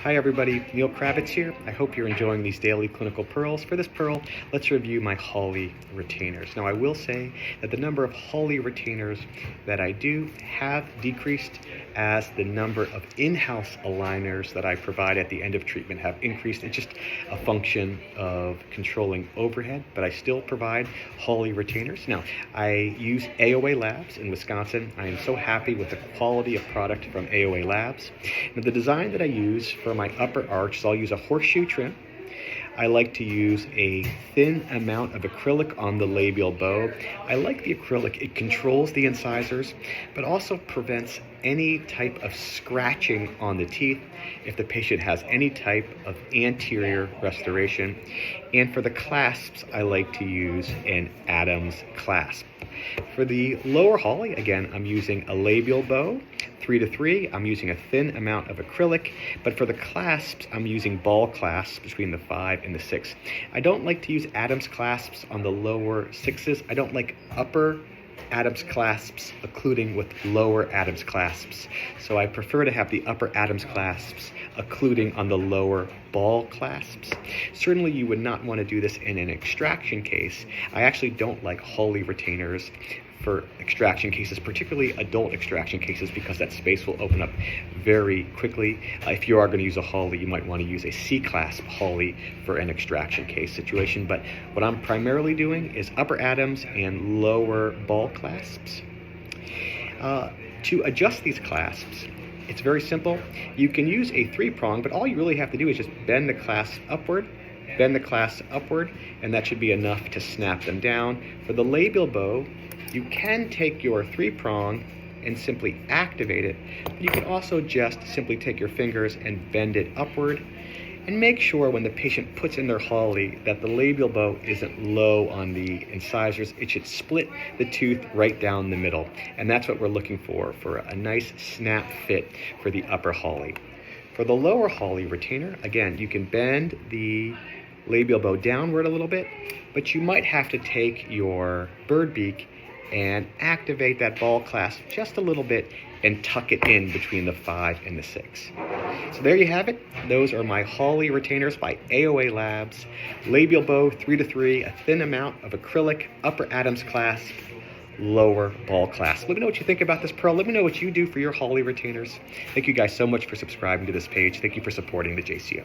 Hi everybody, Neil Kravitz here. I hope you're enjoying these daily clinical pearls. For this pearl, let's review my Hawley retainers. Now I will say that the number of Hawley retainers that I do have decreased as the number of in-house aligners that I provide at the end of treatment have increased. It's just a function of controlling overhead, but I still provide Hawley retainers. Now, I use AOA Labs in Wisconsin. I am so happy with the quality of product from AOA Labs. Now, the design that I use for my upper arch, so I'll use a horseshoe trim. I like to use a thin amount of acrylic on the labial bow. I like the acrylic. It controls the incisors, but also prevents any type of scratching on the teeth if the patient has any type of anterior restoration. And for the clasps, I like to use an Adams clasp. For the lower Hawley, again, I'm using a labial bow, 3-3. I'm using a thin amount of acrylic, but for the clasps, I'm using ball clasps between the 5 and the 6. I don't like to use Adams clasps on the lower 6s. I don't like upper Adams clasps occluding with lower Adams clasps. So I prefer to have the upper Adams clasps occluding on the lower ball clasps. Certainly you would not want to do this in an extraction case. I actually don't like Hawley retainers for extraction cases, particularly adult extraction cases, because that space will open up very quickly. If you are going to use a Hawley, you might want to use a C-clasp Hawley for an extraction case situation. But what I'm primarily doing is upper Adams and lower ball clasps. To adjust these clasps, it's very simple. You can use a 3-prong, but all you really have to do is just bend the clasp upward, and that should be enough to snap them down. For the labial bow, you can take your 3-prong and simply activate it. You can also just simply take your fingers and bend it upward, and make sure when the patient puts in their Hawley that the labial bow isn't low on the incisors. It should split the tooth right down the middle, and that's what we're looking for a nice snap fit for the upper Hawley. For the lower Hawley retainer, again, you can bend the labial bow downward a little bit, but you might have to take your bird beak and activate that ball clasp just a little bit and tuck it in between the 5 and the 6. So there you have it. Those are my Hawley retainers by AOA Labs. Labial bow, 3-3, a thin amount of acrylic, upper Adams clasp, lower ball clasp. Let me know what you think about this pearl. Let me know what you do for your Hawley retainers. Thank you guys so much for subscribing to this page. Thank you for supporting the JCO.